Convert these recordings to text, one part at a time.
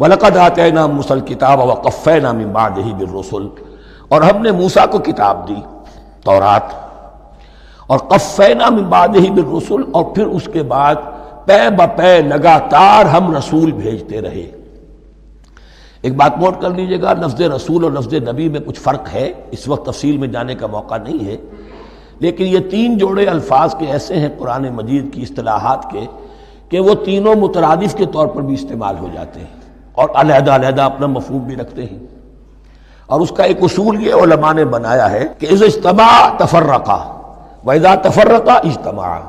وَلَقَدْ آتَيْنَا مُوسَى الْكِتَابَ وَقَفَّيْنَا مِن بَعْدِهِ بِالرُّسُلِ، اور ہم نے موسیٰ کو کتاب دی تورات، اور قفینا من بعدہ بالرسل، اور پھر اس کے بعد پے بپے لگاتار ہم رسول بھیجتے رہے۔ ایک بات نوٹ کر لیجئے گا، لفظ رسول اور لفظ نبی میں کچھ فرق ہے، اس وقت تفصیل میں جانے کا موقع نہیں ہے، لیکن یہ تین جوڑے الفاظ کے ایسے ہیں قرآن مجید کی اصطلاحات کے کہ وہ تینوں مترادف کے طور پر بھی استعمال ہو جاتے ہیں اور علیحدہ علیحدہ اپنا مفہوم بھی رکھتے ہیں۔ اور اس کا ایک اصول یہ علماء نے بنایا ہے کہ اذا اجتمع تفرقا واذا تفرقا اجتمعا۔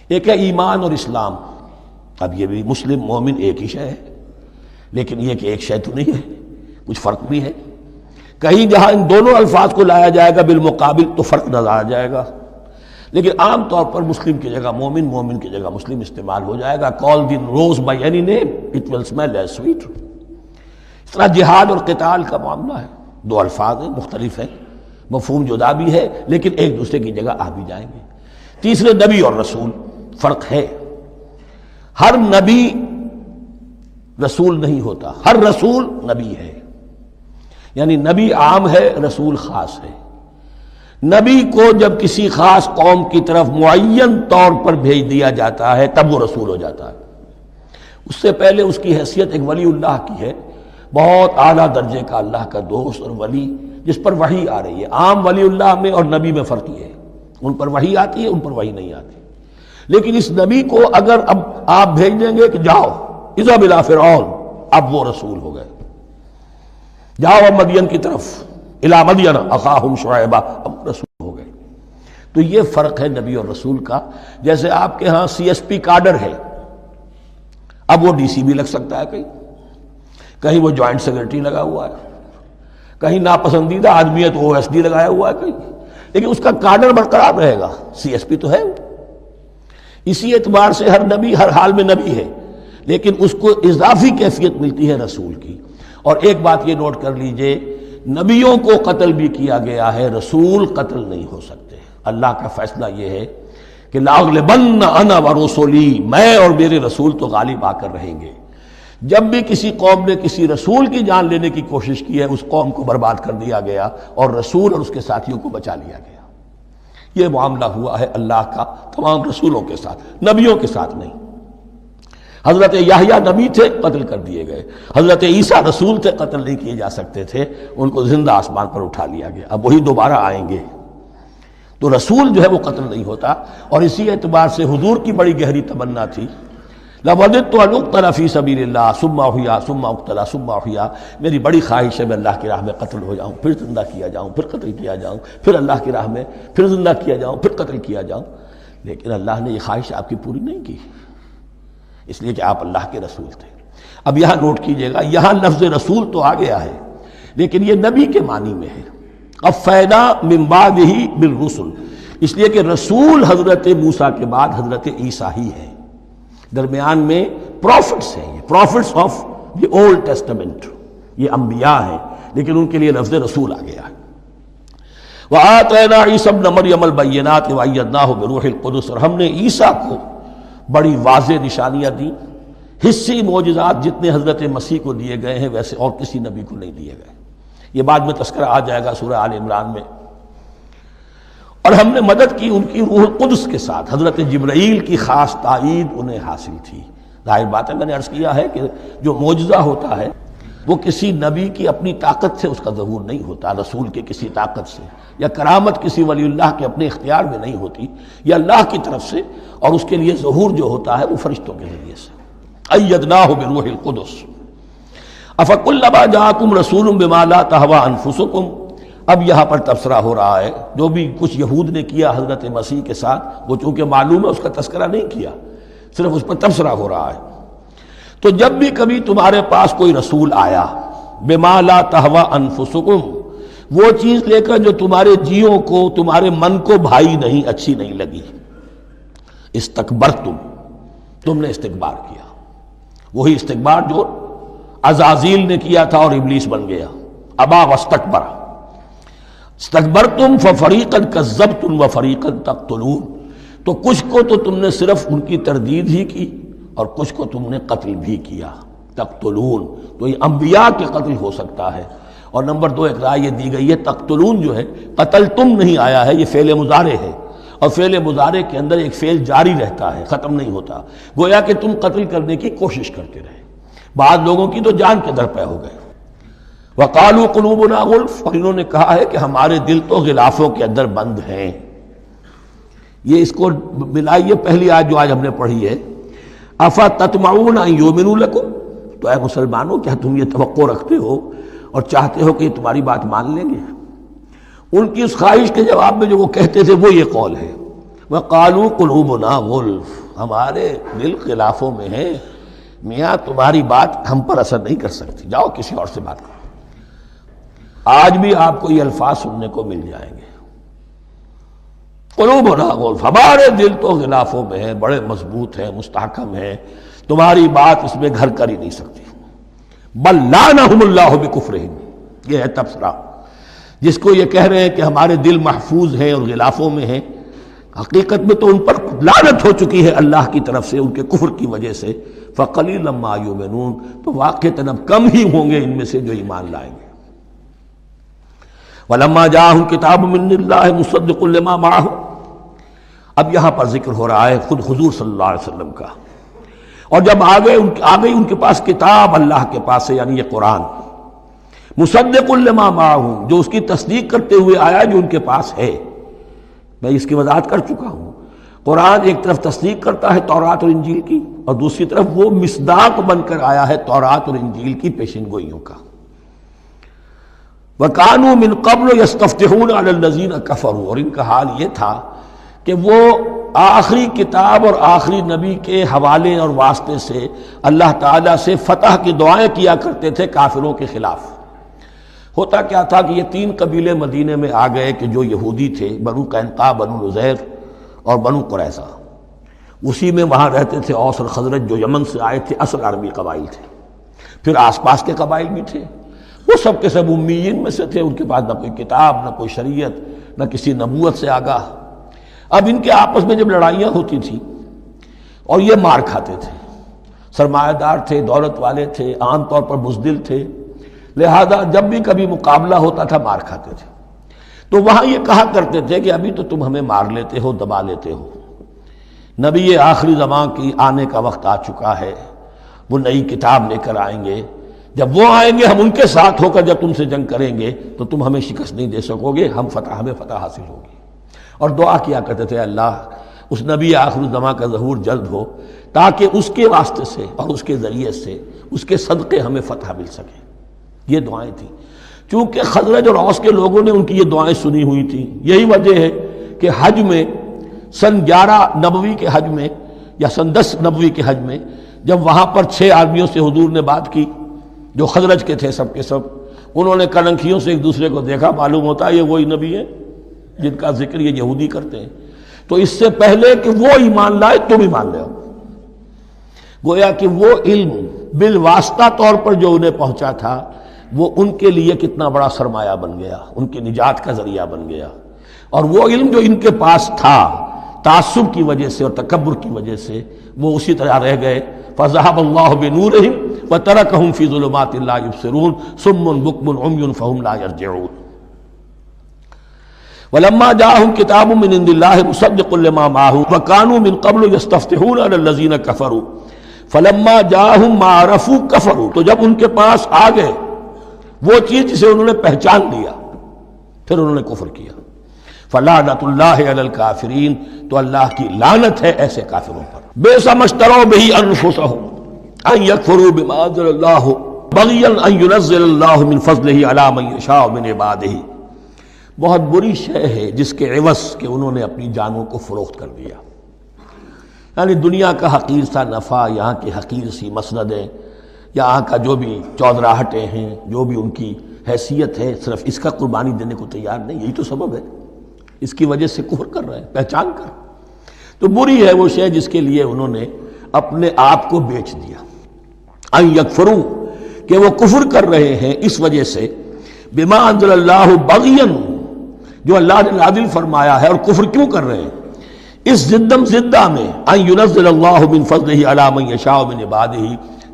ایک ہے ایمان اور اسلام، اب یہ بھی مسلم مومن ایک ہی شے ہے، لیکن یہ کہ ایک شے تو نہیں ہے، کچھ فرق بھی ہے۔ کہیں جہاں ان دونوں الفاظ کو لایا جائے گا بالمقابل تو فرق نظر آ جائے گا، لیکن عام طور پر مسلم کی جگہ مومن، مومن کی جگہ مسلم استعمال ہو جائے گا۔ call the rose by any name it will smell as sweet۔ اس طرح جہاد اور قتال کا معاملہ ہے، دو الفاظ ہیں، مختلف ہیں، مفہوم جدا بھی ہے لیکن ایک دوسرے کی جگہ آ بھی جائیں گے۔ تیسرے نبی اور رسول، فرق ہے، ہر نبی رسول نہیں ہوتا، ہر رسول نبی ہے، یعنی نبی عام ہے، رسول خاص ہے۔ نبی کو جب کسی خاص قوم کی طرف معین طور پر بھیج دیا جاتا ہے تب وہ رسول ہو جاتا ہے۔ اس سے پہلے اس کی حیثیت ایک ولی اللہ کی ہے، بہت اعلیٰ درجے کا اللہ کا دوست اور ولی جس پر وحی آ رہی ہے۔ عام ولی اللہ میں اور نبی میں فرق یہ ہے، ان پر وحی آتی ہے، ان پر وحی نہیں آتی۔ لیکن اس نبی کو اگر اب آپ بھیج دیں گے کہ جاؤ اذهب الى فرعون، اب وہ رسول ہو گئے، جاؤ اب مدین کی طرف، الی مدین اخاہم شعیبا، اب رسول ہو گئے۔ تو یہ فرق ہے نبی اور رسول کا۔ جیسے آپ کے ہاں سی ایس پی کاڈر ہے، اب وہ ڈی سی بھی لگ سکتا ہے، کہیں وہ جوائنٹ سیکرٹری لگا ہوا ہے، کہیں ناپسندیدہ آدمی ہے تو او ایس ڈی لگایا ہوا ہے کہیں، لیکن اس کا کاڈر برقرار رہے گا، سی ایس پی تو ہے۔ اسی اعتبار سے ہر نبی ہر حال میں نبی ہے، لیکن اس کو اضافی کیفیت ملتی ہے رسول کی۔ اور ایک بات یہ نوٹ کر لیجئے، نبیوں کو قتل بھی کیا گیا ہے، رسول قتل نہیں ہو سکتے۔ اللہ کا فیصلہ یہ ہے کہ لاغلبن انا ورسلی، میں اور میرے رسول تو غالب آ کر رہیں گے۔ جب بھی کسی قوم نے کسی رسول کی جان لینے کی کوشش کی ہے، اس قوم کو برباد کر دیا گیا اور رسول اور اس کے ساتھیوں کو بچا لیا گیا۔ یہ معاملہ ہوا ہے اللہ کا تمام رسولوں کے ساتھ، نبیوں کے ساتھ نہیں۔ حضرت یحییٰ نبی تھے، قتل کر دیے گئے۔ حضرت عیسیٰ رسول تھے، قتل نہیں کیے جا سکتے تھے، ان کو زندہ آسمان پر اٹھا لیا گیا۔ اب وہی دوبارہ آئیں گے، تو رسول جو ہے وہ قتل نہیں ہوتا۔ اور اسی اعتبار سے حضور کی بڑی گہری تمنا تھی، لَوَدِدتُّ أَنْ أُقْتَلَ فِي سَبِيلِ اللَّهِ ثُمَّ أُحْيَا ثُمَّ أُقْتَلَ ثُمَّ أُحْيَا، میری بڑی خواہش ہے میں اللہ کی راہ میں قتل ہو جاؤں، پھر زندہ کیا جاؤں، پھر قتل کیا جاؤں، پھر اللہ کی راہ میں پھر زندہ کیا جاؤں، پھر قتل کیا جاؤں۔ لیکن اللہ نے یہ خواہش آپ کی پوری نہیں کی، اس لیے کہ آپ اللہ کے رسول تھے۔ اب یہاں نوٹ کیجئے گا، یہاں لفظ رسول تو آ گیا ہے لیکن یہ نبی کے معنی میں ہے۔ قفینا من بعدہ بالرسل، اس لیے کہ رسول حضرت موسیٰ کے بعد حضرت عیسیٰ ہی ہے، درمیان میں پروفٹس ہیں، یہ prophets of the old testament, یہ انبیاء ہیں، لیکن ان کے لیے لفظ رسول آ گیا ہے۔ وَآتَيْنَا عِيسَى ابْنَ مَرْيَمَ الْبَيِّنَاتِ وَأَيَّدْنَاهُ بِرُوحِ الْقُدُسِ، اور ہم نے عیسیٰ کو بڑی واضح نشانیاں دیں، حصی معجزات جتنے حضرت مسیح کو دیے گئے ہیں ویسے اور کسی نبی کو نہیں دیے گئے۔ یہ بعد میں تذکرہ آ جائے گا سورہ آل عمران میں۔ اور ہم نے مدد کی ان کی روح القدس کے ساتھ، حضرت جبرائیل کی خاص تائید انہیں حاصل تھی۔ ظاہر بات ہے، میں نے عرض کیا ہے کہ جو معجزہ ہوتا ہے وہ کسی نبی کی اپنی طاقت سے اس کا ظہور نہیں ہوتا، رسول کے کسی طاقت سے، یا کرامت کسی ولی اللہ کے اپنے اختیار میں نہیں ہوتی، یا اللہ کی طرف سے، اور اس کے لیے ظہور جو ہوتا ہے وہ فرشتوں کے ذریعے سے۔ ایدناہ بروح القدس افکلما جاءکم رسول بما لا تہوی انفسکم، اب یہاں پر تبصرہ ہو رہا ہے، جو بھی کچھ یہود نے کیا حضرت مسیح کے ساتھ، وہ چونکہ معلوم ہے اس کا تذکرہ نہیں کیا، صرف اس پر تبصرہ ہو رہا ہے۔ تو جب بھی کبھی تمہارے پاس کوئی رسول آیا، بما لا تہوی انفسکم، وہ چیز لے کر جو تمہارے جیوں کو، تمہارے من کو بھائی نہیں، اچھی نہیں لگی، استکبرتم، تم نے استکبار کیا، وہی استکبار جو عزازیل نے کیا تھا اور ابلیس بن گیا، ابا واستکبر، استکبرتم ففریقا کذبتم وفریقا تقتلون، تو کچھ کو تو تم نے صرف ان کی تردید ہی کی اور کچھ کو تم نے قتل بھی کیا۔ تقتلون، تو یہ انبیاء کے قتل ہو سکتا ہے۔ اور نمبر 2 ایک رائے یہ دی گئی ہے تقتلون جو ہے قتل تم نہیں آیا ہے، یہ فعل مضارع ہے، اور فعل مضارع کے اندر ایک فعل جاری رہتا ہے، ختم نہیں ہوتا، گویا کہ تم قتل کرنے کی کوشش کرتے رہے۔ بعض لوگوں کی تو جان کے در پہ ہو گئے۔ وقالوا قلوبنا غلف، اور انہوں نے کہا ہے کہ ہمارے دل تو غلافوں کے اندر بند ہیں۔ یہ اس کو ملائیے پہلی آیت جو آج ہم نے پڑھی ہے، افتطمعون ان یؤمنوا لکم، تو اے مسلمانوں کیا تم یہ توقع رکھتے ہو اور چاہتے ہو کہ یہ تمہاری بات مان لیں گے؟ ان کی اس خواہش کے جواب میں جو وہ کہتے تھے وہ یہ قول ہے، وقالوا قلوبنا غلف، ہمارے دل غلافوں میں ہیں، میاں تمہاری بات ہم پر اثر نہیں کر سکتی، جاؤ کسی اور سے بات کرو۔ آج بھی آپ کو یہ الفاظ سننے کو مل جائیں گے، قلوبنا غلف، ہمارے دل تو غلافوں میں ہیں، بڑے مضبوط ہیں، مستحکم ہیں، تمہاری بات اس میں گھر کر ہی نہیں سکتی۔ بل لعنہم اللہ بکفرہم، یہ ہے تبصرہ، جس کو یہ کہہ رہے ہیں کہ ہمارے دل محفوظ ہیں اور غلافوں میں ہیں، حقیقت میں تو ان پر لعنت ہو چکی ہے اللہ کی طرف سے ان کے کفر کی وجہ سے۔ فقلیلا ما یؤمنون، تو واقعتاً اب کم ہی ہوں گے ان میں سے جو ایمان لائیں گے۔ وَلَمَّا جَاءَهُمْ كِتَابٌ مِّنْ اللَّهِ مُصَدِّقٌ لِّمَا مَعَهُمْ، اب یہاں پر ذکر ہو رہا ہے خود حضور صلی اللہ علیہ وسلم کا، اور جب آ گئی ان کے پاس کتاب اللہ کے پاس سے، یعنی یہ قرآن، مصدق لما معہم، جو اس کی تصدیق کرتے ہوئے آیا جو ان کے پاس ہے۔ میں اس کی وضاحت کر چکا ہوں، قرآن ایک طرف تصدیق کرتا ہے تورات اور انجیل کی، اور دوسری طرف وہ مصداق بن کر آیا ہے تورات اور انجیل کی پیشن گوئیوں کا۔ وَكَانُوا مِن قَبْلُ يَسْتَفْتِحُونَ عَلَى الَّذِينَ كَفَرُوا، اور ان کا حال یہ تھا کہ وہ آخری کتاب اور آخری نبی کے حوالے اور واسطے سے اللہ تعالیٰ سے فتح کی دعائیں کیا کرتے تھے کافروں کے خلاف۔ ہوتا کیا تھا کہ یہ 3 قبیلے مدینے میں آ گئے کہ جو یہودی تھے، بنو قینقاع، بنو نذیر اور بنو قریظہ، اسی میں وہاں رہتے تھے اوس اور خزرج جو یمن سے آئے تھے، اصل عربی قبائل تھے، پھر آس پاس کے قبائل بھی تھے، وہ سب کے سب امیین میں سے تھے، ان کے پاس نہ کوئی کتاب، نہ کوئی شریعت، نہ کسی نبوت سے آگاہ۔ اب ان کے آپس میں جب لڑائیاں ہوتی تھیں اور یہ مار کھاتے تھے، سرمایہ دار تھے، دولت والے تھے، عام طور پر بزدل تھے، لہذا جب بھی کبھی مقابلہ ہوتا تھا مار کھاتے تھے، تو وہاں یہ کہا کرتے تھے کہ ابھی تو تم ہمیں مار لیتے ہو، دبا لیتے ہو، نبی آخری زمان کی آنے کا وقت آ چکا ہے، وہ نئی کتاب لے کر آئیں گے، جب وہ آئیں گے ہم ان کے ساتھ ہو کر جب تم سے جنگ کریں گے تو تم ہمیں شکست نہیں دے سکو گے، ہمیں فتح حاصل ہوگی۔ اور دعا کیا کرتے تھے اللہ اس نبی آخر الزمان کا ظہور جلد ہو تاکہ اس کے واسطے سے اور اس کے ذریعے سے اس کے صدقے ہمیں فتح مل سکے۔ یہ دعائیں تھیں، چونکہ خزرج اور اوس کے لوگوں نے ان کی یہ دعائیں سنی ہوئی تھیں۔ یہی وجہ ہے کہ حج میں سن 11 نبوی کے حج میں یا سن 10 نبوی کے حج میں جب وہاں پر 6 آدمیوں سے حضور نے بات کی جو خزرج کے تھے، سب کے سب انہوں نے کلنکھیوں سے ایک دوسرے کو دیکھا، معلوم ہوتا ہے یہ وہی نبی ہیں جن کا ذکر یہ یہودی کرتے ہیں، تو اس سے پہلے کہ وہ ایمان لائے تم ایمان لے آؤ۔ گویا کہ وہ علم بالواسطہ طور پر جو انہیں پہنچا تھا وہ ان کے لیے کتنا بڑا سرمایہ بن گیا، ان کی نجات کا ذریعہ بن گیا، اور وہ علم جو ان کے پاس تھا تعصب کی وجہ سے اور تکبر کی وجہ سے وہ اسی طرح رہ گئے۔ فَذَهَبَ اللَّهُ بِنُورِهِمْ وَتَرَكَهُمْ فِي ظُلُمَاتٍ لَا يُبْصِرُونَ صُمٌّ بُكْمٌ عُمْيٌ فَهُمْ لَا يَرْجِعُونَ۔ وَلَمَّا جَاءَهُمْ كِتَابٌ مِّنْ عِندِ اللَّهِ مُصَدِّقٌ لِّمَا مَعَهُمْ وَكَانُوا مِن قَبْلُ يَسْتَفْتِحُونَ عَلَى الَّذِينَ كَفَرُوا فَلَمَّا جَاءَهُمْ مَا عَرَفُوا كَفَرُوا، تو جب ان کے پاس آ گئے وہ چیز جسے انہوں نے پہچان لیا پھر انہوں نے کفر کیا۔ فَلَعْنَةُ اللَّهِ عَلَى الْكَافِرِينَ، تو اللہ کی لعنت ہے ایسے کافروں پر۔ بئس ما اشتروا به أنفسهم أن يكفروا بما أنزل الله بغيا أن ينزل الله من فضله على من يشاء من عباده، بہت بری شے ہے جس کے عوض کہ انہوں نے اپنی جانوں کو فروخت کر دیا، یعنی دنیا کا حقیر سا نفع، یہاں کی حقیر سی مسندیں، یہاں کا جو بھی چودراہٹیں ہیں، جو بھی ان کی حیثیت ہے، صرف اس کا قربانی دینے کو تیار نہیں، یہی تو سبب ہے، اس کی وجہ سے کفر کر رہے ہیں پہچان کر۔ تو بری ہے وہ شے جس کے لیے انہوں نے اپنے آپ کو بیچ دیا۔ ان یکفروا، کہ وہ کفر کر رہے ہیں اس وجہ سے، بما انزل اللہ بغیا، جو اللہ نے نازل فرمایا ہے، اور کفر کیوں کر رہے ہیں؟ اس زدہ میں ان ینزل اللہ من فضلہ علی من یشاء من عبادہ،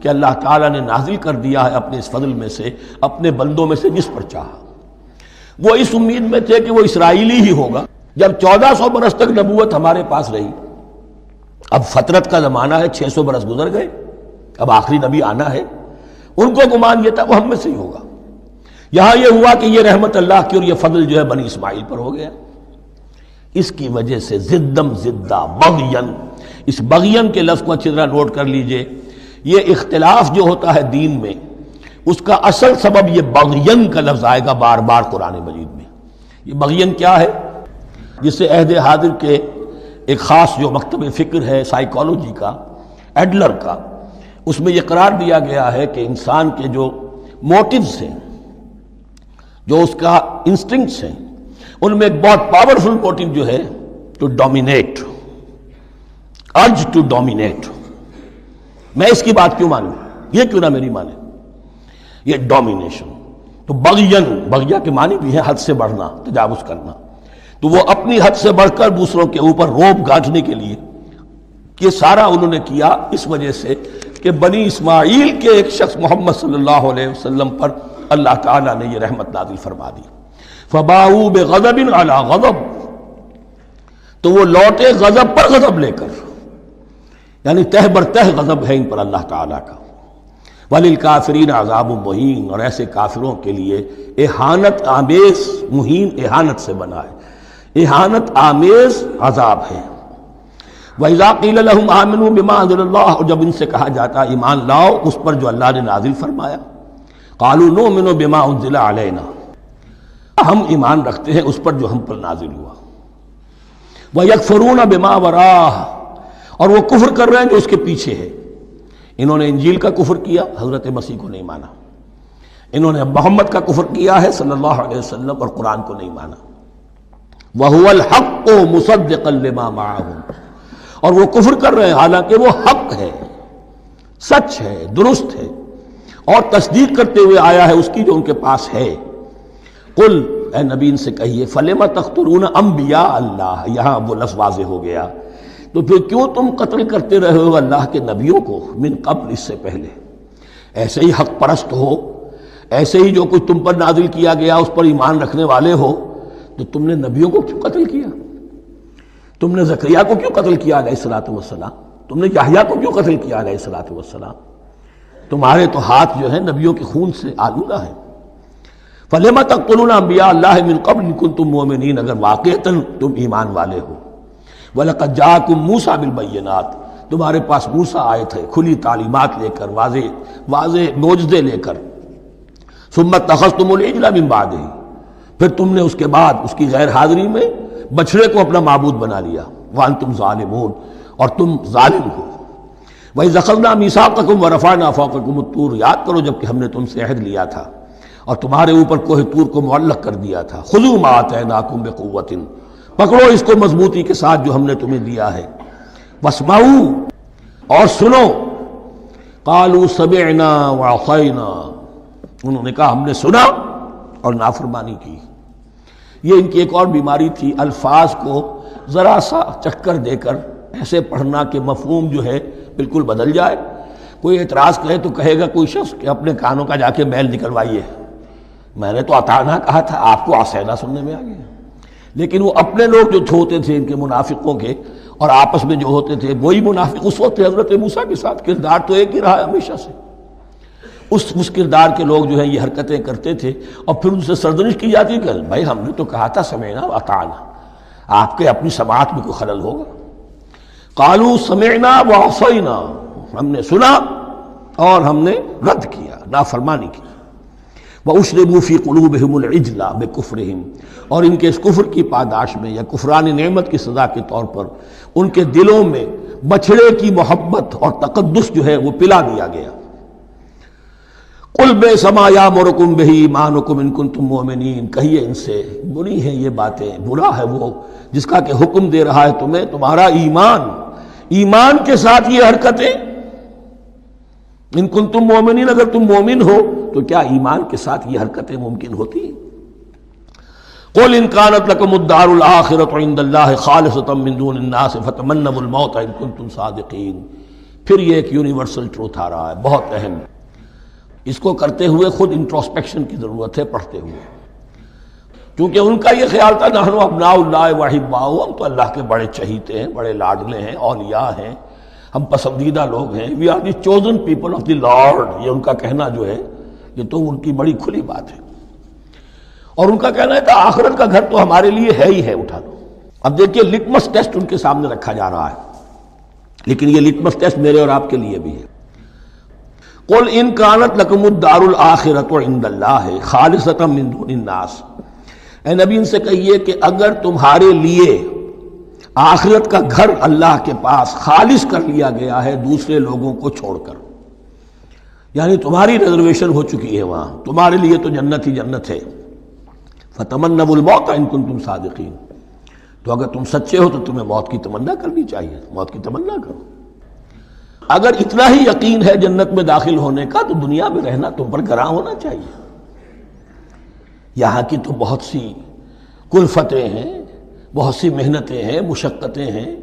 کہ اللہ تعالیٰ نے نازل کر دیا ہے اپنے اس فضل میں سے اپنے بندوں میں سے جس پر چاہا۔ وہ اس امید میں تھے کہ وہ اسرائیلی ہی ہوگا۔ جب 1400 برس تک نبوت ہمارے پاس رہی، اب فترت کا زمانہ ہے، 600 برس گزر گئے، اب آخری نبی آنا ہے، ان کو گمان یہ تھا وہ ہم میں سے ہی ہوگا۔ یہاں یہ ہوا کہ یہ رحمت اللہ کی اور یہ فضل جو ہے بنی اسماعیل پر ہو گیا۔ اس کی وجہ سے زدم زدہ بغین، اس بغین کے لفظ کو اچھی طرح نوٹ کر لیجئے، یہ اختلاف جو ہوتا ہے دین میں اس کا اصل سبب یہ بغین کا لفظ آئے گا بار بار قرآن مجید میں۔ یہ بغین کیا ہے؟ جس سے عہد حاضر کے ایک خاص جو مکتب فکر ہے سائیکالوجی کا، ایڈلر کا، اس میں یہ قرار دیا گیا ہے کہ انسان کے جو موٹیوز ہیں، جو اس کا انسٹنکٹس ہیں، ان میں ایک بہت پاورفل موٹیو جو ہے to dominate, urge to dominate. میں اس کی بات کیوں مانوں، یہ کیوں نہ میری مانے، یہ ڈومینیشن۔ تو بغین، بغیہ کے معنی بھی ہے حد سے بڑھنا، تجاوز کرنا۔ تو وہ اپنی حد سے بڑھ کر دوسروں کے اوپر روب گانٹھنے کے لیے یہ سارا انہوں نے کیا، اس وجہ سے کہ بنی اسماعیل کے ایک شخص محمد صلی اللہ علیہ وسلم پر اللہ تعالیٰ نے یہ رحمت نازل فرما دی۔ فباؤوا بغضب علی غضب، تو وہ لوٹے غضب پر غضب لے کر، یعنی تہ بر تہ غضب ہے ان پر اللہ تعالیٰ کا۔ وَلِلْكَافِرِينَ عَذَابٌ مُّهِينٌ، اور ایسے کافروں کے لیے اہانت آمیز، مہین اہانت سے بنا ہے، اہانت آمیز عذاب ہے۔ وَإِذَا قِيلَ لَهُمْ آمِنُوا بِمَا أَنزَلَ اللَّهُ، اور جب ان سے کہا جاتا ایمان لاؤ اس پر جو اللہ نے نازل فرمایا، قَالُوا نُؤْمِنُ بِمَا أُنزِلَ عَلَيْنَا، ہم ایمان رکھتے ہیں اس پر جو ہم پر نازل ہوا۔ وَيَكْفُرُونَ بِمَا وَرَاءَهُ، اور وہ کفر کر رہے ہیں جو اس کے پیچھے ہے۔ انہوں نے انجیل کا کفر کیا، حضرت مسیح کو نہیں مانا۔ انہوں نے محمد کا کفر کیا ہے صلی اللہ علیہ وسلم، اور قرآن کو نہیں مانا۔ وَهُوَ الْحَقُّ مُصَدِّقًا لِمَا مَعَهُمْ، اور وہ کفر کر رہے ہیں حالانکہ وہ حق ہے، سچ ہے، درست ہے، اور تصدیق کرتے ہوئے آیا ہے اس کی جو ان کے پاس ہے۔ قل، اے نبی ان سے کہیے، فَلِمَ تَقْتُلُونَ أَنبِيَاءَ اللَّهِ، یہاں وہ لفظ واضح ہو گیا، تو پھر کیوں تم قتل کرتے رہے ہو اللہ کے نبیوں کو، من قبل، اس سے پہلے۔ ایسے ہی حق پرست ہو، ایسے ہی جو کچھ تم پر نازل کیا گیا اس پر ایمان رکھنے والے ہو، تو تم نے نبیوں کو کیوں قتل کیا؟ تم نے زکریا کو کیوں قتل کیا علیہ الصلوۃ والسلام؟ تم نے یحییٰ کو کیوں قتل کیا علیہ الصلوۃ والسلام؟ تمہارے تو ہاتھ جو ہے نبیوں کے خون سے آلودہ ہے۔ فَلِمَ تَقْتُلُونَ أَنبِيَاءَ اللَّهِ مِن قَبْلِ إِن كُنتُم مُّؤْمِنِينَ، اگر واقعتاً تم ایمان والے ہو۔ وَلَقَدْ جَاءَكُم مُوسَىٰ بِالْبَيِّنَاتِ، تمہارے پاس موسیٰ آئے تھے کھلی تعلیمات لے کر، واضح معجزے لے کر۔ ثُمَّ اتَّخَذْتُمُ الْعِجْلَ مِن بَعْدِهِ، پھر تم نے اس کے بعد اس کی غیر حاضری میں بچھڑے کو اپنا معبود بنا لیا۔ وَأَنْتُمْ ظَالِمُونَ، اور تم ظالم ہو۔ وَإِذْ أَخَذْنَا مِيثَاقَكُمْ وَرَفَعْنَا فَوْقَكُمُ الطُّورَ، یاد کرو جب کہ ہم نے تم سے عہد لیا تھا اور تمہارے اوپر کوہ طور کو معلق کر دیا تھا۔ خُذُوا مَا آتَيْنَاكُمْ بِقُوَّةٍ، پکڑو اس کو مضبوطی کے ساتھ جو ہم نے تمہیں دیا ہے۔ وَاسْمَعُوا، اور سنو۔ قَالُوا سَمِعْنَا وَعَصَيْنَا، انہوں نے کہا ہم نے سنا اور نافرمانی کی۔ یہ ان کی ایک اور بیماری تھی، الفاظ کو ذرا سا چکر دے کر ایسے پڑھنا کہ مفہوم جو ہے بالکل بدل جائے۔ کوئی اعتراض کرے تو کہے گا کوئی شخص کہ اپنے کانوں کا جا کے میل نکلوائیے، میں نے تو اطعنا کہا تھا، آپ کو عصینا سننے میں آ گیا۔ لیکن وہ اپنے لوگ جو ہوتے تھے ان کے منافقوں کے، اور آپس میں جو ہوتے تھے وہی منافق اس وقت حضرت موسیٰ کے ساتھ کردار تو ایک ہی رہا ہے ہمیشہ سے۔ اس کردار کے لوگ جو ہیں یہ حرکتیں کرتے تھے، اور پھر ان سے سرزنش کی جاتی کہ بھائی ہم نے تو کہا تھا سمعنا واطعنا، آپ کے اپنی سماعت میں کوئی خلل ہوگا۔ قالوا سمعنا وعصینا، ہم نے سنا اور ہم نے رد کیا، نافرمانی کی۔ وَأُشْرِبُوا فِي قُلُوبِهِمُ الْعِجْلَ بِكُفْرِهِمْ، اور ان کے اس کفر کی پاداش میں یا کفران نعمت کی سزا کے طور پر ان کے دلوں میں بچھڑے کی محبت اور تقدس جو ہے وہ پلا دیا گیا۔ قُلْ بِئْسَ مَا يَأْمُرُكُمْ بِهِ إِيمَانُكُمْ إِن كُنتُم مُّؤْمِنِينَ، کہیے ان سے بری ہیں یہ باتیں، برا ہے وہ جس کا کہ حکم دے رہا ہے تمہیں تمہارا ایمان کے ساتھ یہ حرکتیں۔ ان کنتم مومنین، اگر تم مومن ہو تو کیا ایمان کے ساتھ یہ حرکتیں ممکن ہوتی ہیں؟ قل ان كانت لكم الدار الآخرة عند الله خالصة من دون الناس فتمنوا الموت ان كنتم صادقین، پھر یہ ایک یونیورسل ٹروتھ آ رہا ہے بہت اہم، اس کو کرتے ہوئے خود انٹروسپیکشن کی ضرورت ہے پڑھتے ہوئے، کیونکہ ان کا یہ خیال تھا نحن ابناء اللہ واحباؤ، ہم تو اللہ کے بڑے چہیتے ہیں، بڑے لاڈلے ہیں، اولیاء ہیں، ہم پسندیدہ لوگ ہیں، we are the chosen people of the Lord, یہ ان کا کہنا جو ہے یہ تو ان کی بڑی کھلی بات ہے، اور ان کا کہنا ہے کہ آخرت کا گھر تو ہمارے لیے ہے ہی ہے، اٹھا لو۔ اب دیکھیے لٹمس ٹیسٹ ان کے سامنے رکھا جا رہا ہے، لیکن یہ لٹمس ٹیسٹ میرے اور آپ کے لیے بھی ہے۔ قل ان کانت لکم الدار الآخرۃ عند اللہ خالصۃ من دون الناس، اے نبی ان سے کہیے کہ اگر تمہارے لیے آخرت کا گھر اللہ کے پاس خالص کر لیا گیا ہے دوسرے لوگوں کو چھوڑ کر، یعنی تمہاری ریزرویشن ہو چکی ہے وہاں، تمہارے لیے تو جنت ہی جنت ہے، فتمنوا الموت ان کنتم صادقین، تو اگر تم سچے ہو تو تمہیں موت کی تمنا کرنی چاہیے، موت کی تمنا کرو۔ اگر اتنا ہی یقین ہے جنت میں داخل ہونے کا تو دنیا میں رہنا تم پر گراں ہونا چاہیے۔ یہاں کی تو بہت سی کلفتیں ہیں، بہت سی محنتیں ہیں، مشقتیں ہیں،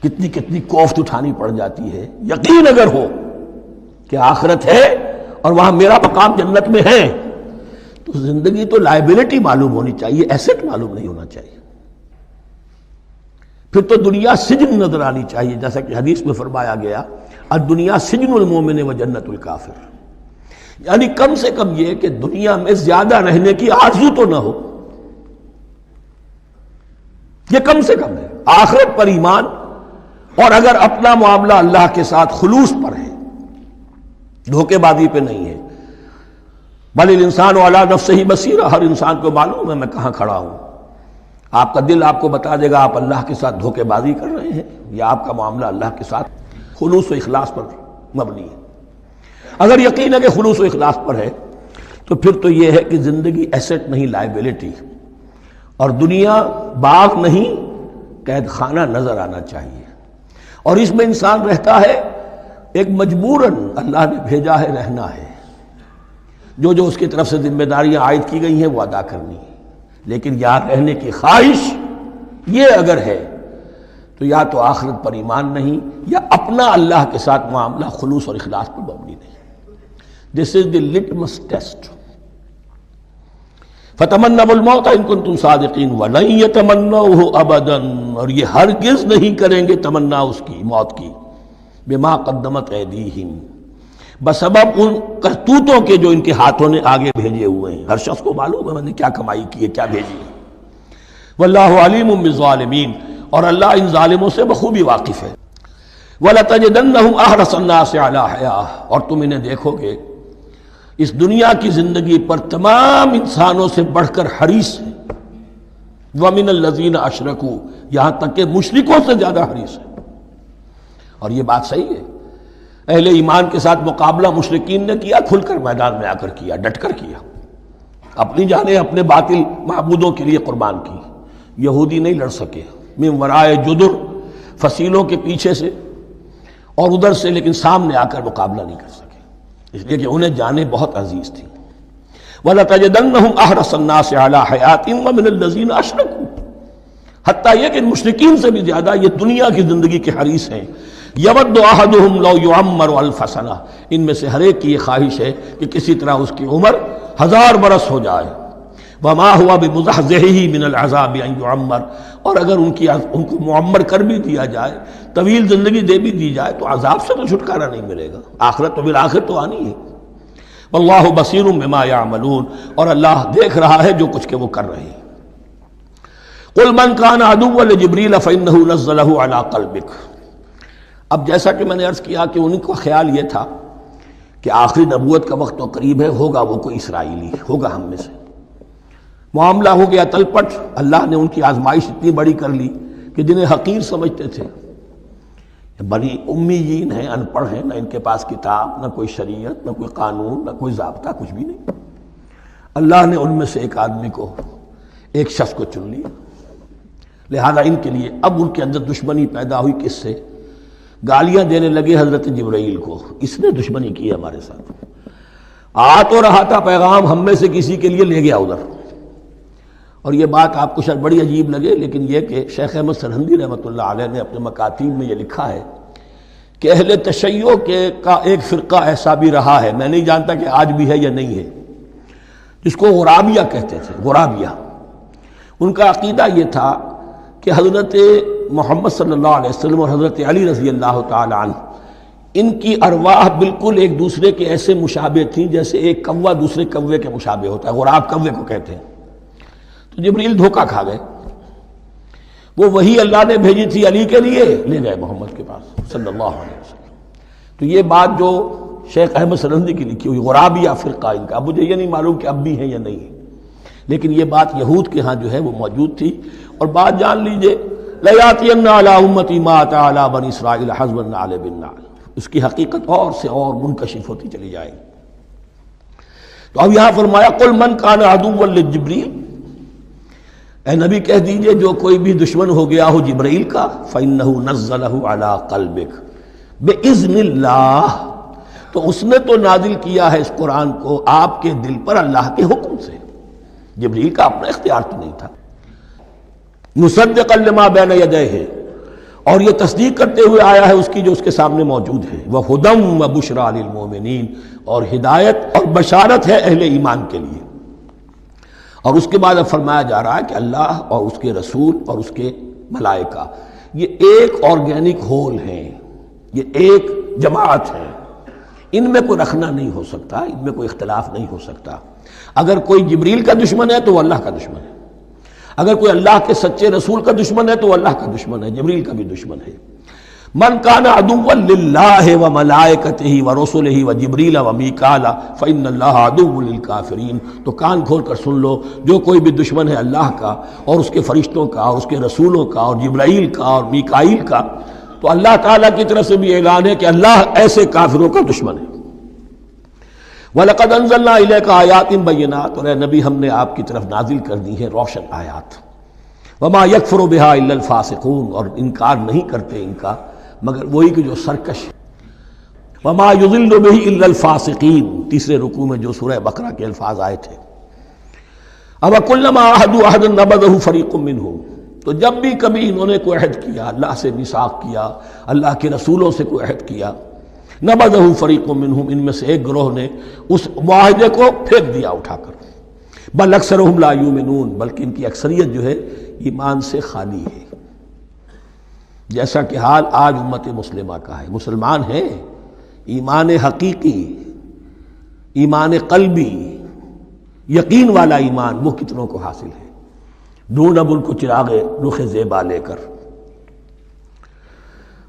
کتنی کتنی کوفت اٹھانی پڑ جاتی ہے۔ یقین اگر ہو کہ آخرت ہے اور وہاں میرا مقام جنت میں ہے تو زندگی تو لائبلٹی معلوم ہونی چاہیے، ایسٹ معلوم نہیں ہونا چاہیے۔ پھر تو دنیا سجن نظر آنی چاہیے، جیسا کہ حدیث میں فرمایا گیا الدنیا سجن المومن و جنت الکافر، یعنی کم سے کم یہ کہ دنیا میں زیادہ رہنے کی آرزو تو نہ ہو، یہ کم سے کم ہے۔ آخرت پر ایمان، اور اگر اپنا معاملہ اللہ کے ساتھ خلوص پر ہے، دھوکے بازی پہ نہیں ہے، بل الانسان علی نفسہ بصیرہ، ہر انسان کو معلوم ہے میں کہاں کھڑا ہوں، آپ کا دل آپ کو بتا دے گا آپ اللہ کے ساتھ دھوکے بازی کر رہے ہیں یا آپ کا معاملہ اللہ کے ساتھ خلوص و اخلاص پر مبنی ہے۔ اگر یقین ہے کہ خلوص و اخلاص پر ہے تو پھر تو یہ ہے کہ زندگی ایسٹ نہیں لائبلٹی، اور دنیا باغ نہیں قید خانہ نظر آنا چاہیے، اور اس میں انسان رہتا ہے ایک مجبوراً اللہ نے بھیجا ہے رہنا ہے، جو جو اس کی طرف سے ذمہ داریاں عائد کی گئی ہیں وہ ادا کرنی ہے، لیکن یہاں رہنے کی خواہش یہ اگر ہے تو یا تو آخرت پر ایمان نہیں یا اپنا اللہ کے ساتھ معاملہ خلوص اور اخلاص پر مبنی نہیں۔ دس از دی لٹمس ٹیسٹ۔ فتمنوا الموت ان کنتم صادقین ولن یتمنوہ ابدا، اور یہ ہرگز نہیں کریں گے تمنا اس کی موت کی، بما قدمت ایدیہم، بسبب ان کرتوتوں کے جو ان کے ہاتھوں نے آگے بھیجے ہوئے ہیں۔ ہر شخص کو معلوم ہے میں نے کیا کمائی کی ہے، کیا بھیجی ہے۔ واللہ علیم بالظالمین، اور اللہ ان ظالموں سے بخوبی واقف ہے۔ وَلَتَجِدَنَّهُمْ أَحْرَصَ النَّاسِ عَلَىٰ حَيَاةٍ، اور تم انہیں دیکھو گے اس دنیا کی زندگی پر تمام انسانوں سے بڑھ کر حریص ہیں، وَمِنَ الَّذِينَ أَشْرَكُوا، یہاں تک کہ مشرکوں سے زیادہ حریص ہیں۔ اور یہ بات صحیح ہے، اہل ایمان کے ساتھ مقابلہ مشرکین نے کیا، کھل کر میدان میں آ کر کیا، ڈٹ کر کیا، اپنی جانیں اپنے باطل معبودوں کے لیے قربان کی۔ یہودی نہیں لڑ سکے، من ورائے جدر، فصیلوں کے پیچھے سے اور ادھر سے، لیکن سامنے آ کر مقابلہ نہیں کر سکے، اس لیے کہ انہیں جانیں بہت عزیز تھیں۔ وَلَتَجِدَنَّهُمْ أَحْرَصَ النَّاسِ عَلَىٰ حَيَاةٍ وَمِنَ الَّذِينَ أَشْرَكُوا، حتیٰ یہ کہ مشرکین سے بھی زیادہ یہ دنیا کی زندگی کے حریص ہیں۔ یود احدہم لو یعمر الف سنہ، ان میں سے ہر ایک کی یہ خواہش ہے کہ کسی طرح اس کی عمر 1000 برس ہو جائے۔ وما ہوا بمزحزحہ من العذاب ان یعمر، اور اگر ان کو معمر کر بھی دیا جائے، طویل زندگی دے بھی دی جائے تو عذاب سے تو چھٹکارا نہیں ملے گا، آخرت تو بالآخر تو آنی ہے۔ واللہ بصیر بما یعملون، اور اللہ دیکھ رہا ہے جو کچھ کہ وہ کر رہے ہیں۔ قل من کان عدوا لجبریل فانہ نزلہ علی قلبک، اب جیسا کہ میں نے عرض کیا کہ ان کا خیال یہ تھا کہ آخری نبوت کا وقت تو قریب ہے، ہوگا وہ کوئی اسرائیلی، ہوگا ہم میں سے۔ معاملہ ہو گیا تلپٹ، اللہ نے ان کی آزمائش اتنی بڑی کر لی کہ جنہیں حقیر سمجھتے تھے، بڑی امیین ہیں، ان پڑھ ہیں، نہ ان کے پاس کتاب، نہ کوئی شریعت، نہ کوئی قانون، نہ کوئی ضابطہ، کچھ بھی نہیں، اللہ نے ان میں سے ایک آدمی کو، ایک شخص کو چن لیا۔ لہذا ان کے لیے اب ان کے اندر دشمنی پیدا ہوئی، کس سے؟ گالیاں دینے لگے حضرت جبرائیل کو، اس نے دشمنی کی ہے ہمارے ساتھ، آ تو رہا تھا پیغام ہم میں سے کسی کے لیے، لے گیا ادھر۔ اور یہ بات آپ کو شاید بڑی عجیب لگے، لیکن یہ کہ شیخ احمد سرہندی رحمۃ اللہ علیہ نے اپنے مکاتیب میں یہ لکھا ہے کہ اہل تشیع کا ایک فرقہ ایسا بھی رہا ہے، میں نہیں جانتا کہ آج بھی ہے یا نہیں ہے، جس کو غرابیہ کہتے تھے۔ غرابیہ، ان کا عقیدہ یہ تھا کہ حضرت محمد صلی اللہ علیہ وسلم اور حضرت علی رضی اللہ تعالی عنہ، ان کی ارواح بالکل ایک دوسرے کے ایسے مشابہ تھیں جیسے ایک کوا دوسرے کوے کے مشابہ ہوتا ہے، غراب کوے کو کہتے ہیں۔ تو جبریل دھوکہ کھا گئے، وہ وہی اللہ نے بھیجی تھی علی کے لیے، لے گئے محمد کے پاس صلی اللہ علیہ وسلم۔ تو یہ بات جو شیخ احمد سرہندی کی لکھی ہوئی غرابیہ فرقہ ان کا، مجھے یہ نہیں معلوم کہ اب بھی ہیں یا نہیں ہے، لیکن یہ بات یہود کے ہاں جو ہے وہ موجود تھی۔ اور بات جان لیجئے، لَيَأْتِيَنَّ عَلَىٰ أُمَّتِي مَا أَتَىٰ عَلَىٰ بَنِي إِسْرَائِيلَ حَسْبَ النَّعْلِ بِالنَّعْلِ، اس کی حقیقت اور سے اور منکشف ہوتی چلی جائے گی۔ تو اب یہاں فرمایا قُلْ مَنْ كَانَ عَدُوًّا لِجِبْرِيلَ، اے نبی کہہ دیجئے جو کوئی بھی دشمن ہو گیا ہو جبرائیل کا، فَإِنَّهُ نَزَّلَهُ عَلَىٰ قَلْبِكَ بِإِذْنِ اللَّهِ، تو اس نے تو نازل کیا ہے اس قرآن کو آپ کے دل پر اللہ کے حکم سے، جبرائیل کا اپنا اختیار تو نہیں تھا۔ مصدقا لما بین یدیہ، اور یہ تصدیق کرتے ہوئے آیا ہے اس کی جو اس کے سامنے موجود ہے، وہدی وبشریٰ للمؤمنین، اور ہدایت اور بشارت ہے اہل ایمان کے لیے۔ اور اس کے بعد اب فرمایا جا رہا ہے کہ اللہ اور اس کے رسول اور اس کے ملائکہ یہ ایک آرگینک ہول ہیں، یہ ایک جماعت ہے، ان میں کوئی رکھنا نہیں ہو سکتا، ان میں کوئی اختلاف نہیں ہو سکتا۔ اگر کوئی جبریل کا دشمن ہے تو وہ اللہ کا دشمن ہے، اگر کوئی اللہ کے سچے رسول کا دشمن ہے تو وہ اللہ کا دشمن ہے، جبریل کا بھی دشمن ہے۔ من کان عدوا للہ وملائکتہ ورسلہ وجبریل ومیکال فإن اللہ عدو للکافرین، تو کان کھول کر سن لو، جو کوئی بھی دشمن ہے اللہ کا اور اس کے فرشتوں کا اور اس کے رسولوں کا اور جبرائیل کا اور میکائیل کا، تو اللہ تعالیٰ کی طرف سے بھی اعلان ہے کہ اللہ ایسے کافروں کا دشمن ہے۔ وَلَقَدْ أَنزَلْنَا إِلَيْكَ آيَاتٍ بَيِّنَاتٍ، اور اے نبی ہم نے آپ کی طرف نازل کر دی ہیں روشن آیات۔ وَمَا يَكْفُرُ بِهَا إِلَّا الْفَاسِقُونَ، اور انکار نہیں کرتے ان کا مگر وہی کہ جو سرکش ہے۔ وَمَا يُضِلُّ بِهِ إِلَّا الْفَاسِقِينَ، تیسرے رکوع میں جو سورہ بقرہ کے الفاظ آئے تھے۔ أَوَكُلَّمَا عَاهَدُوا عَهْدًا نَبَذَهُ فَرِيقٌ مِّنْهُمْ، تو جب بھی کبھی انہوں نے کوئی عہد کیا، اللہ سے میثاق کیا، اللہ کے رسولوں سے کوئی عہد کیا، نبذہ فریق منہم، ان میں سے ایک گروہ نے اس معاہدے کو پھینک دیا اٹھا کر۔ بل اکثرہم لا یؤمنون، بلکہ ان کی اکثریت جو ہے ایمان سے خالی ہے، جیسا کہ حال آج امت مسلمہ کا ہے۔ مسلمان ہیں، ایمان حقیقی، ایمان قلبی، یقین والا ایمان وہ کتنوں کو حاصل ہے؟ ڈھونڈ اب ان کو چراغ رخ زیبا لے کر۔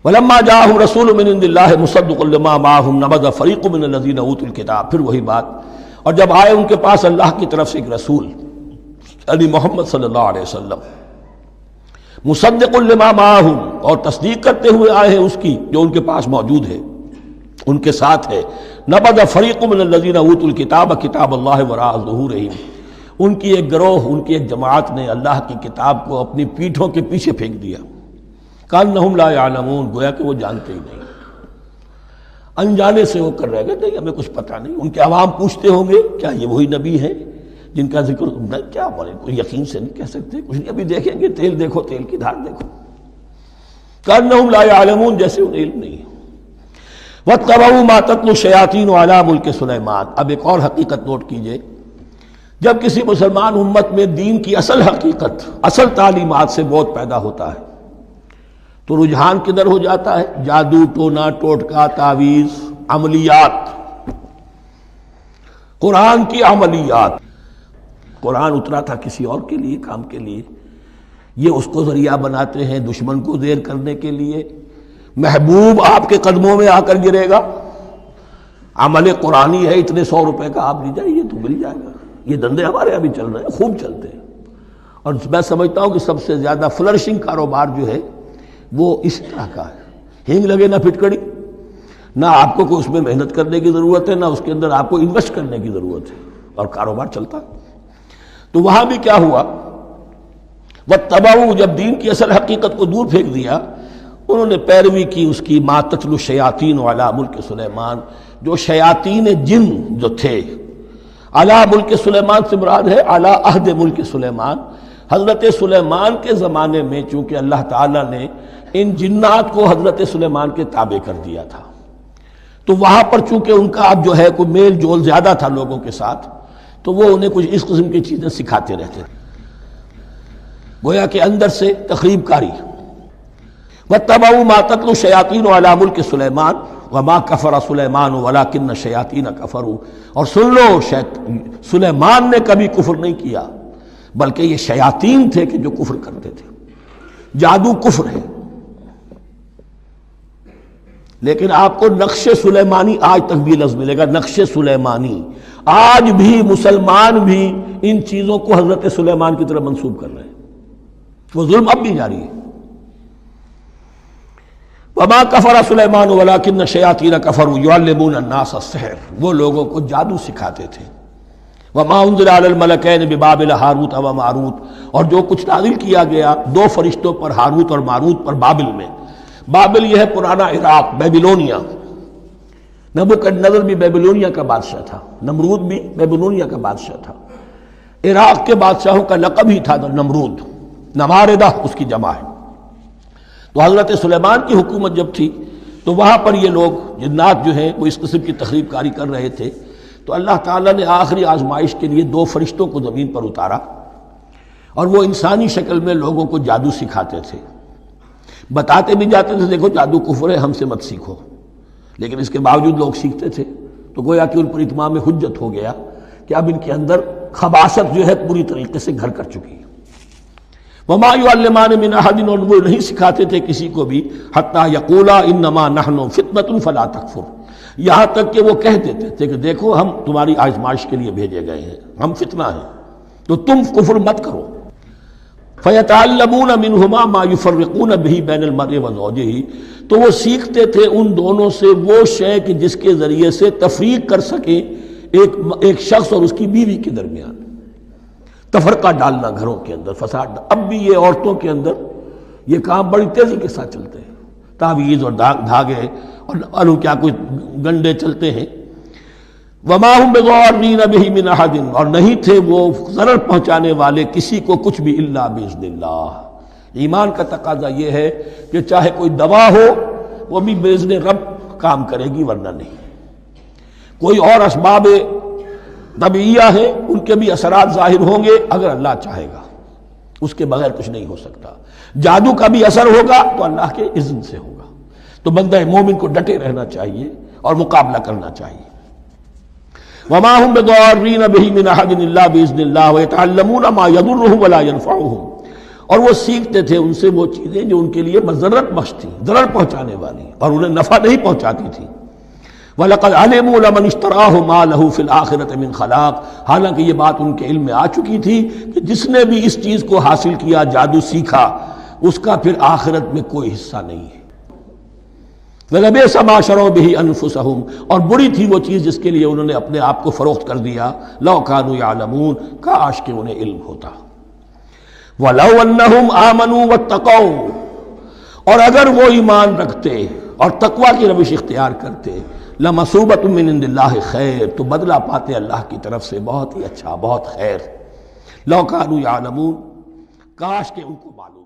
وَلَمَّا جَاءَهُمْ رَسُولٌ مِّنْ عِندِ اللَّهِ مُصَدِّقٌ لِّمَا مَعَهُمْ نَبَذَ فَرِيقٌ مِّنَ الَّذِينَ أُوتُوا الْكِتَابَ، پھر وہی بات، اور جب آئے ان کے پاس اللہ کی طرف سے ایک رسول یعنی محمد صلی اللہ علیہ وسلم، مُصَدِّقٌ لِّمَا مَعَهُمْ، اور تصدیق کرتے ہوئے آئے ہیں اس کی جو ان کے پاس موجود ہے، ان کے ساتھ ہے، نَبَذَ فَرِيقٌ مِّنَ الَّذِينَ أُوتُوا الْكِتَابَ كِتَابَ اللَّهِ وَرَاءَ ظُهُورِهِمْ، ان کی ایک گروہ، ان کی ایک جماعت نے اللہ کی کتاب کو اپنی پیٹھوں کے پیچھے پھینک دیا۔ کأنہم لا یعلمون، گویا کہ وہ جانتے ہی نہیں، انجانے سے ہو کر رہ گئے، نہیں ہمیں کچھ پتہ نہیں۔ ان کے عوام پوچھتے ہوں گے کیا یہ وہی نبی ہیں جن کا ذکر نہیں، کیا بولے، کوئی یقین سے نہیں کہہ سکتے، کچھ نہیں، ابھی دیکھیں گے، تیل دیکھو، تیل کی دھار دیکھو، کأنہم لا یعلمون، جیسے انہیں علم نہیں۔ واتبعوا ما تتلو الشیاطین علی ملک سلیمان، اب ایک اور حقیقت نوٹ کیجئے، جب کسی مسلمان امت میں دین کی اصل حقیقت، اصل تعلیمات سے بہت پیدا ہوتا ہے تو رجحان کدھر ہو جاتا ہے؟ جادو، ٹونا، ٹوٹکا، تعویذ، عملیات، قرآن کی عملیات۔ قرآن اترا تھا کسی اور کے لیے، کام کے لیے، یہ اس کو ذریعہ بناتے ہیں دشمن کو زیر کرنے کے لیے۔ محبوب آپ کے قدموں میں آ کر گرے گا، عمل قرآنی ہے، اتنے 100 روپے کا آپ لیجائے، یہ تو مل جائے گا۔ یہ دندے ہمارے ابھی چل رہے ہیں، خوب چلتے ہیں، اور میں سمجھتا ہوں کہ سب سے زیادہ فلرشنگ کاروبار جو ہے وہ اس طرح کا ہے۔ ہینگ لگے نہ پھٹکڑی، نہ آپ کو کوئی اس میں محنت کرنے کی ضرورت ہے، نہ اس کے اندر آپ کو انویسٹ کرنے کی ضرورت ہے، اور کاروبار چلتا۔ تو وہاں بھی کیا ہوا، واتبعوا، جب دین کی اصل حقیقت کو دور پھینک دیا، انہوں نے پیروی کی اس کی ما تتلو الشیاطین علی ملک سلیمان، جو شیاطین جن جو تھے، علی ملک سلیمان سے مراد ہے علی عہد ملک سلیمان، حضرت سلیمان کے زمانے میں چونکہ اللہ تعالیٰ نے ان جنات کو حضرت سلیمان کے تابع کر دیا تھا، تو وہاں پر چونکہ ان کا اب جو ہے کوئی میل جول زیادہ تھا لوگوں کے ساتھ، تو وہ انہیں کچھ اس قسم کی چیزیں سکھاتے رہتے تھے، گویا کہ اندر سے تخریب کاری۔ وَاتَّبَعُوا مَا تَتْلُو الشَّيَاطِينُ عَلَىٰ مُلْكِ سُلَيْمَانَ وَمَا كَفَرَ سُلَيْمَانُ وَلَٰكِنَّ الشَّيَاطِينَ كَفَرُوا، اور سن لو سلیمان نے کبھی کفر نہیں کیا بلکہ یہ شیاطین تھے کہ جو کفر کرتے تھے۔ جادو کفر ہے، لیکن آپ کو نقش سلیمانی آج تک بھی لفظ ملے گا، نقش سلیمانی۔ آج بھی مسلمان بھی ان چیزوں کو حضرت سلیمان کی طرف منسوب کر رہے ہیں، وہ ظلم اب بھی جاری ہے۔ وما کفر سلیمان ولکن الشیاطین کفروا یعلمون الناس السحر، وہ لوگوں کو جادو سکھاتے تھے۔ وما انزل علی الملکین ببابل ہاروت و ماروت، اور جو کچھ نازل کیا گیا دو فرشتوں پر، ہاروت اور ماروت پر، بابل میں۔ بابل یہ ہے پرانا عراق، بیبلونیا۔ نبوکدنضر بھی بیبلونیا کا بادشاہ تھا، نمرود بھی بیبلونیا کا بادشاہ تھا۔ عراق کے بادشاہوں کا لقب ہی تھا نمرود، نماردہ اس کی جمع ہے۔ تو حضرت سلیمان کی حکومت جب تھی تو وہاں پر یہ لوگ جنات جو ہیں وہ اس قسم کی تخریب کاری کر رہے تھے، تو اللہ تعالیٰ نے آخری آزمائش کے لیے دو فرشتوں کو زمین پر اتارا، اور وہ انسانی شکل میں لوگوں کو جادو سکھاتے تھے، بتاتے بھی جاتے تھے دیکھو جادو کفر ہے، ہم سے مت سیکھو، لیکن اس کے باوجود لوگ سیکھتے تھے۔ تو گویا کہ ان پر اتمام حجت ہو گیا کہ اب ان کے اندر خباثت جو ہے پوری طریقے سے گھر کر چکی ہے۔ وما یعلمان من احد، اور وہ نہیں سکھاتے تھے کسی کو بھی، حتی یقولا انما نحن فتنۃ فلا تکفر، یہاں تک کہ وہ کہہ دیتے تھے کہ دیکھو ہم تمہاری آزمائش کے لیے بھیجے گئے ہیں، ہم فتنہ ہیں تو تم کفر مت کرو۔ فیتعلمون منہما ما یفرقون بہ بین المرء وزوجہ، تو وہ سیکھتے تھے ان دونوں سے وہ شے کہ جس کے ذریعے سے تفریق کر سکیں ایک شخص اور اس کی بیوی کے درمیان، تفرقہ ڈالنا گھروں کے اندر، فساد۔ اب بھی یہ عورتوں کے اندر یہ کام بڑی تیزی کے ساتھ چلتے ہیں، تعویذ اور دھاگے اور کیا کوئی گنڈے چلتے ہیں۔ وما ہم بضارین بہ من احد، اور نہیں تھے وہ ضرر پہنچانے والے کسی کو کچھ بھی الا باذن اللہ۔ ایمان کا تقاضا یہ ہے کہ چاہے کوئی دوا ہو وہ بھی باذن رب کام کرے گی، ورنہ نہیں۔ کوئی اور اسباب طبیعیہ ہیں، ان کے بھی اثرات ظاہر ہوں گے اگر اللہ چاہے گا، اس کے بغیر کچھ نہیں ہو سکتا۔ جادو کا بھی اثر ہوگا تو اللہ کے اذن سے ہوگا۔ تو بندہ مومن کو ڈٹے رہنا چاہیے اور مقابلہ کرنا چاہیے۔ وما هم بضارین بہ من احد الا باذن اللہ ویتعلمون ما یضرهم ولا ينفعهم، اور وہ سیکھتے تھے ان سے وہ چیزیں جو ان کے لیے مضرت بخش تھی، ضرر پہنچانے والی، اور انہیں نفع نہیں پہنچاتی تھی۔ وَلَقَدْ عَلِمُوا لَمَنِ اشْتَرَاهُ مَا لَهُ فِي الْآخِرَةِ مِنْ خَلَاقٍ، حالانکہ یہ بات ان کے علم میں آ چکی تھی کہ جس نے بھی اس چیز کو حاصل کیا، جادو سیکھا، اس کا پھر آخرت میں کوئی حصہ نہیں ہے۔ وَلَبِئْسَ مَا شَرَوْا بِهِ أَنفُسَهُمْ، اور بری تھی وہ چیز جس کے لیے انہوں نے اپنے آپ کو فروخت کر دیا۔ لَوْ كَانُوا يَعْلَمُونَ، کاش کہ انہیں علم ہوتا۔ وَلَوْ أَنَّهُمْ آمَنُوا وَاتَّقَوْا، اور اگر وہ ایمان رکھتے اور تقوی کی روش اختیار کرتے، لَمَثُوبَةٌ مِّنْ عِندِ اللَّهِ خَيْرٌ، تو بدلہ پاتے اللہ کی طرف سے بہت ہی اچھا، بہت خیر۔ لَوْ كَانُوا يَعْلَمُونَ، کاش کہ ان کو معلوم